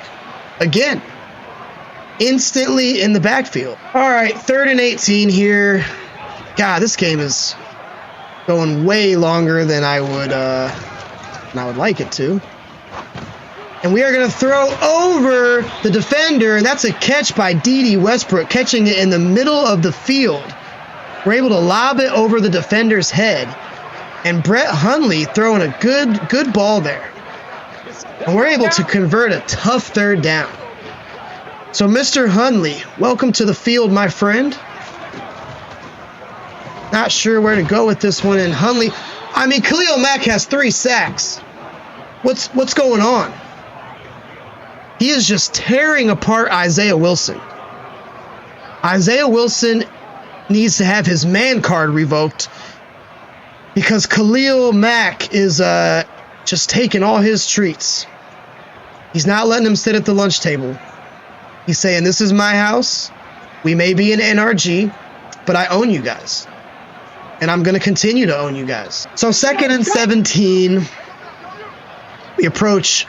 again, instantly in the backfield. All right, 3rd and 18 here. God, this game is going way longer than I would like it to. And we are going to throw over the defender, and that's a catch by D.D. Westbrook, catching it in the middle of the field. We're able to lob it over the defender's head. And Brett Hundley throwing a good ball there. And we're able to convert a tough 3rd down. So, Mr. Hundley, welcome to the field, my friend. Not sure where to go with this one. And Hundley, Khalil Mack has 3 sacks. What's going on? He is just tearing apart Isaiah Wilson. Isaiah Wilson needs to have his man card revoked because Khalil Mack is just taking all his treats. He's not letting him sit at the lunch table. He's saying, this is my house. We may be an NRG, but I own you guys. And I'm going to continue to own you guys. So 2nd and 17. We approach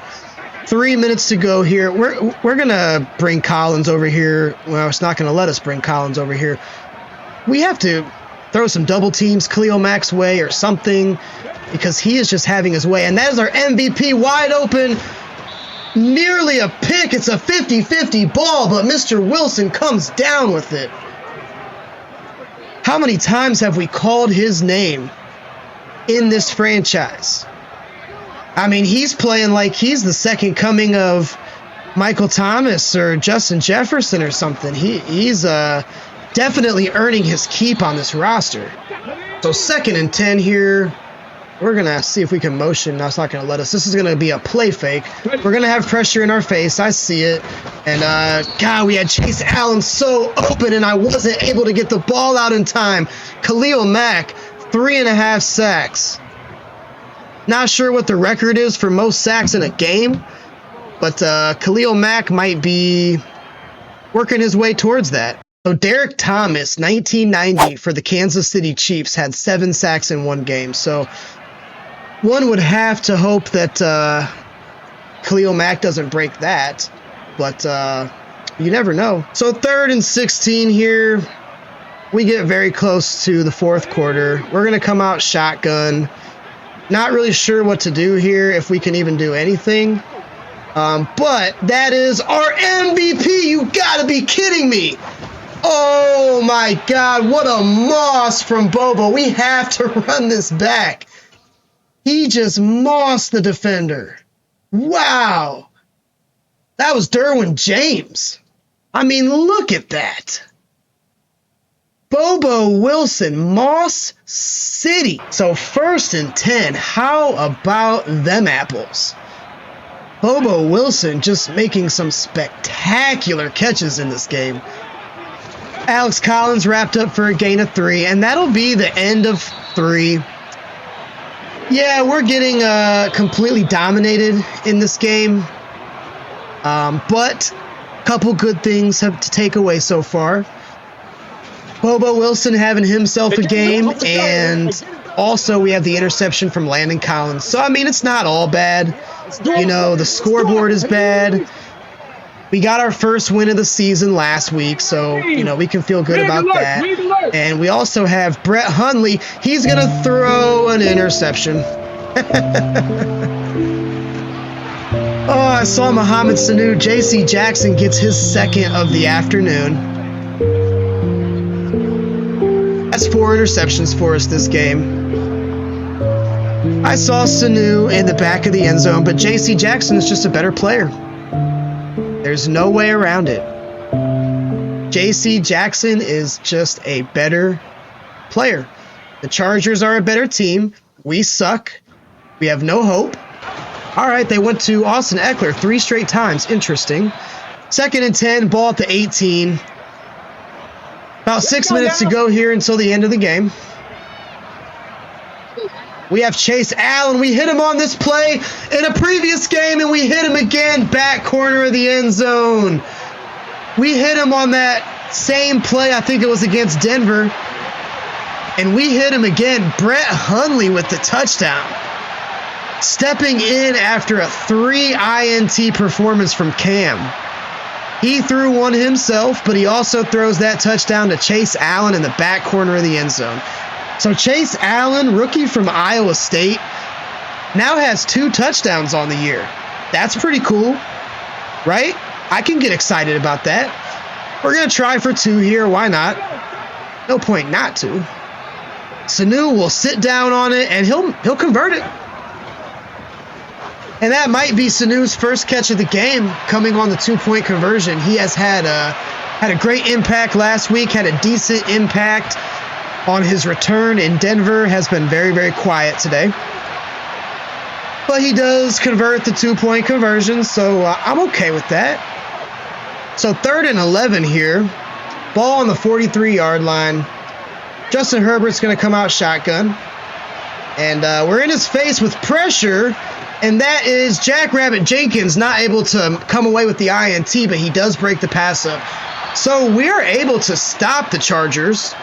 3 minutes to go here. We're going to bring Collins over here. Well, it's not going to let us bring Collins over here. We have to throw some double teams Khalil Mack's way or something because he is just having his way. And that is our MVP wide open. Nearly a pick. It's a 50-50 ball, but Mr. Wilson comes down with it. How many times have we called his name in this franchise? He's playing like he's the second coming of Michael Thomas or Justin Jefferson or something. He's definitely earning his keep on this roster. So 2nd and 10 here. We're going to see if we can motion. No, it's not going to let us. This is going to be a play fake. We're going to have pressure in our face. I see it. And, God, we had Chase Allen so open, and I wasn't able to get the ball out in time. Khalil Mack, 3.5 sacks. Not sure what the record is for most sacks in a game, but Khalil Mack might be working his way towards that. So Derek Thomas, 1990 for the Kansas City Chiefs, had 7 sacks in one game. So one would have to hope that Khalil Mack doesn't break that, but you never know. So 3rd and 16 here. We get very close to the 4th quarter. We're going to come out shotgun. Not really sure what to do here, if we can even do anything. But that is our MVP. You got to be kidding me. Oh, my God. What a moss from Bobo. We have to run this back. He just mossed the defender. Wow. That was Derwin James. I mean, look at that. Bobo Wilson, Moss City. So 1st and 10. How about them apples? Bobo Wilson just making some spectacular catches in this game. Alex Collins wrapped up for a gain of 3, and that'll be the end of 3. Yeah, we're getting completely dominated in this game. But a couple good things have to take away so far. Bobo Wilson having himself a game, and also we have the interception from Landon Collins. So, I mean, it's not all bad. You know, the scoreboard is bad. We got our first win of the season last week, so, you know, we can feel good about that. And we also have Brett Hundley. He's going to throw an interception. Oh, I saw Mohamed Sanu. J.C. Jackson gets his 2nd of the afternoon. That's 4 interceptions for us this game. I saw Sanu in the back of the end zone, but J.C. Jackson is just a better player. There's no way around it. J.C. Jackson is just a better player. The Chargers are a better team. We suck. We have no hope. All right, they went to Austin Eckler 3 straight times. Interesting. 2nd and 10, ball at the 18. About 6 minutes to go here until the end of the game. We have Chase Allen. We hit him on this play in a previous game, and we hit him again, back corner of the end zone. We hit him on that same play, I think it was against Denver, and we hit him again. Brett Hundley with the touchdown. Stepping in after a 3 INT performance from Cam. He threw one himself, but he also throws that touchdown to Chase Allen in the back corner of the end zone. So Chase Allen, rookie from Iowa State, now has 2 touchdowns on the year. That's pretty cool, right? I can get excited about that. We're going to try for 2 here. Why not? No point not to. Sanu will sit down on it, and he'll convert it. And that might be Sanu's first catch of the game, coming on the 2-point conversion. He has had a great impact last week, had a decent impact on his return in Denver, has been very, very quiet today. But he does convert the 2-point conversion, so I'm okay with that. So 3rd and 11 here. Ball on the 43-yard line. Justin Herbert's going to come out shotgun. And we're in his face with pressure. And that is Jackrabbit Jenkins not able to come away with the INT, but he does break the pass up. So we're able to stop the Chargers,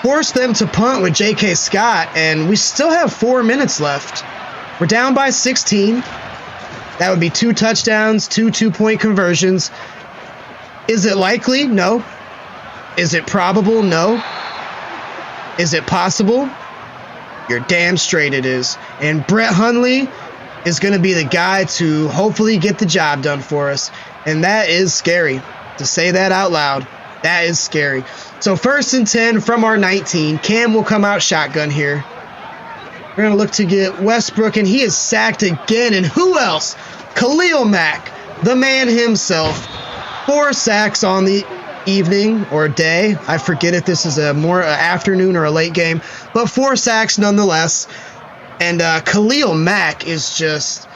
force them to punt with J.K. Scott, and we still have 4 minutes left. We're down by 16. That would be 2 touchdowns, 2 2-point conversions. Is it likely? No. Is it probable? No. Is it possible? You're damn straight it is. And Brett Hundley is going to be the guy to hopefully get the job done for us. And that is scary. To say that out loud, that is scary. So 1st and 10 from our 19. Cam will come out shotgun here. We're going to look to get Westbrook, and he is sacked again. And who else? Khalil Mack, the man himself. 4 sacks on the evening or day. I forget if this is a more afternoon or a late game, but 4 sacks nonetheless. And Khalil Mack is just,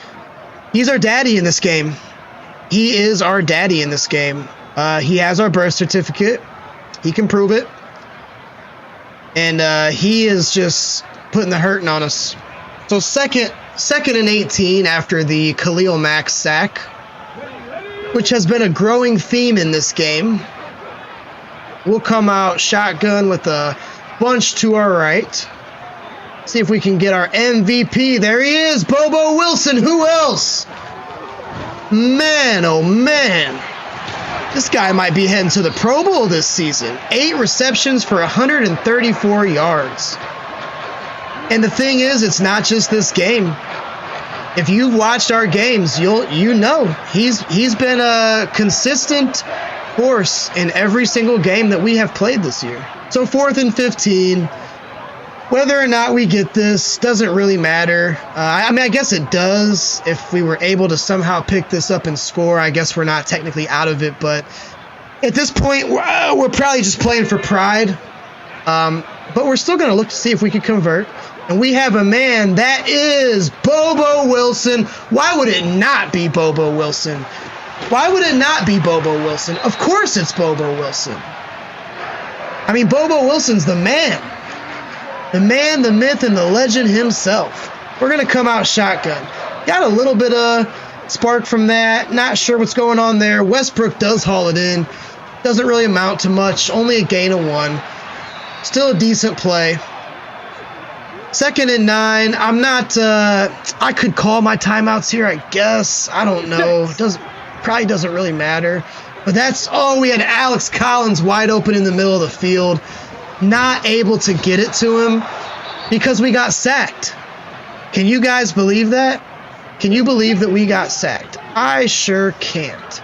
he's our daddy in this game. He is our daddy in this game. He has our birth certificate. He can prove it. And he is just putting the hurting on us. So second and 18 after the Khalil Mack sack, which has been a growing theme in this game. We'll come out shotgun with a bunch to our right. See if we can get our MVP. There he is, Bobo Wilson. Who else? Man, oh man. This guy might be heading to the Pro Bowl this season. 8 receptions for 134 yards. And the thing is, it's not just this game. If you've watched our games, you know he's been a consistent force in every single game that we have played this year. So 4th and 15. Whether or not we get this doesn't really matter. I mean, I guess it does. If we were able to somehow pick this up and score, I guess we're not technically out of it. But at this point, we're probably just playing for pride. But we're still going to look to see if we can convert. And we have a man that is Bobo Wilson. Why would it not be Bobo Wilson? Why would it not be Bobo Wilson? Of course it's Bobo Wilson. I mean, Bobo Wilson's the man. The man, the myth, and the legend himself. We're going to come out shotgun. Got a little bit of spark from that. Not sure what's going on there. Westbrook does haul it in. Doesn't really amount to much. Only a gain of 1. Still a decent play. 2nd and 9. I'm not... I could call my timeouts here, I guess. I don't know. Probably doesn't really matter. But that's... Oh, we had Alex Collins wide open in the middle of the field. Not able to get it to him because we got sacked. Can you guys believe that? Can you believe that we got sacked? I sure can't.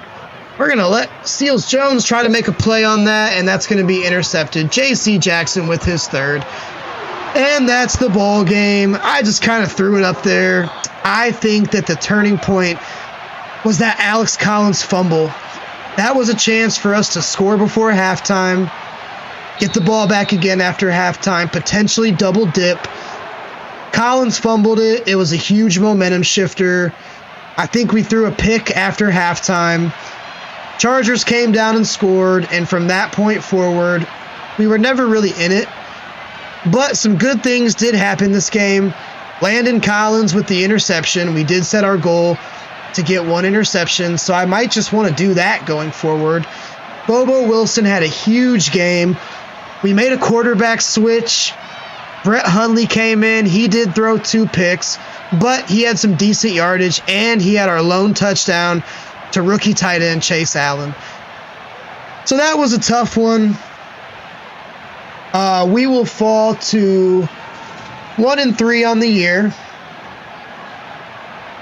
We're going to let Seals Jones try to make a play on that, and that's going to be intercepted. J.C. Jackson with his 3rd. And that's the ball game. I just kind of threw it up there. I think that the turning point was that Alex Collins fumble. That was a chance for us to score before halftime. Get the ball back again after halftime, potentially double dip. Collins fumbled it. It was a huge momentum shifter. I think we threw a pick after halftime. Chargers came down and scored, and from that point forward, we were never really in it. But some good things did happen this game. Landon Collins with the interception. We did set our goal to get 1 interception, so I might just want to do that going forward. Bobo Wilson had a huge game. We made a quarterback switch. Brett Hundley came in. He did throw 2 picks, but he had some decent yardage, and he had our lone touchdown to rookie tight end Chase Allen. So that was a tough one. We will fall to 1-3 on the year.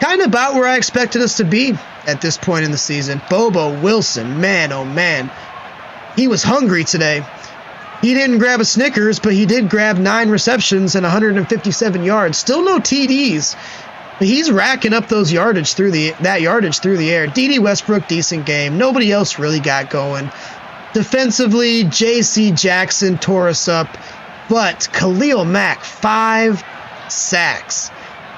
Kind of about where I expected us to be at this point in the season. Bobo Wilson, man, oh man. He was hungry today. He didn't grab a Snickers, but he did grab 9 receptions and 157 yards. Still no TDs. But he's racking up those yardage through the air. D.D. Westbrook, decent game. Nobody else really got going. Defensively, J.C. Jackson tore us up. But Khalil Mack, 5 sacks.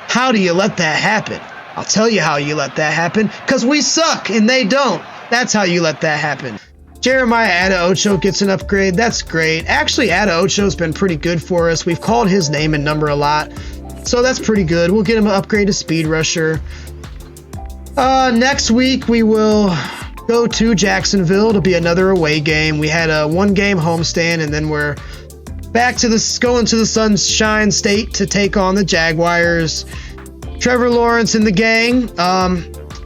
How do you let that happen? I'll tell you how you let that happen. Because we suck and they don't. That's how you let that happen. Jeremiah Adeocho gets an upgrade. That's great. Actually, Adeocho's been pretty good for us. We've called his name and number a lot. So that's pretty good. We'll get him an upgrade to speed rusher. Next week, we will go to Jacksonville. It'll be another away game. We had a 1-game homestand, and then we're back to going to the Sunshine State to take on the Jaguars. Trevor Lawrence and the gang.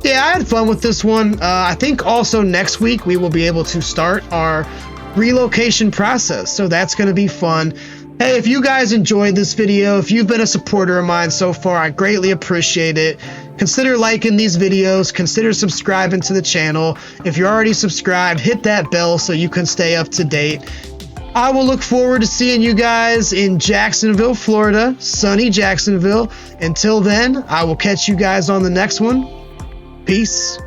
Yeah, I had fun with this one. I think also next week we will be able to start our relocation process. So that's going to be fun. Hey, if you guys enjoyed this video, if you've been a supporter of mine so far, I greatly appreciate it. Consider liking these videos. Consider subscribing to the channel. If you're already subscribed, hit that bell so you can stay up to date. I will look forward to seeing you guys in Jacksonville, Florida, sunny Jacksonville. Until then, I will catch you guys on the next one. Peace.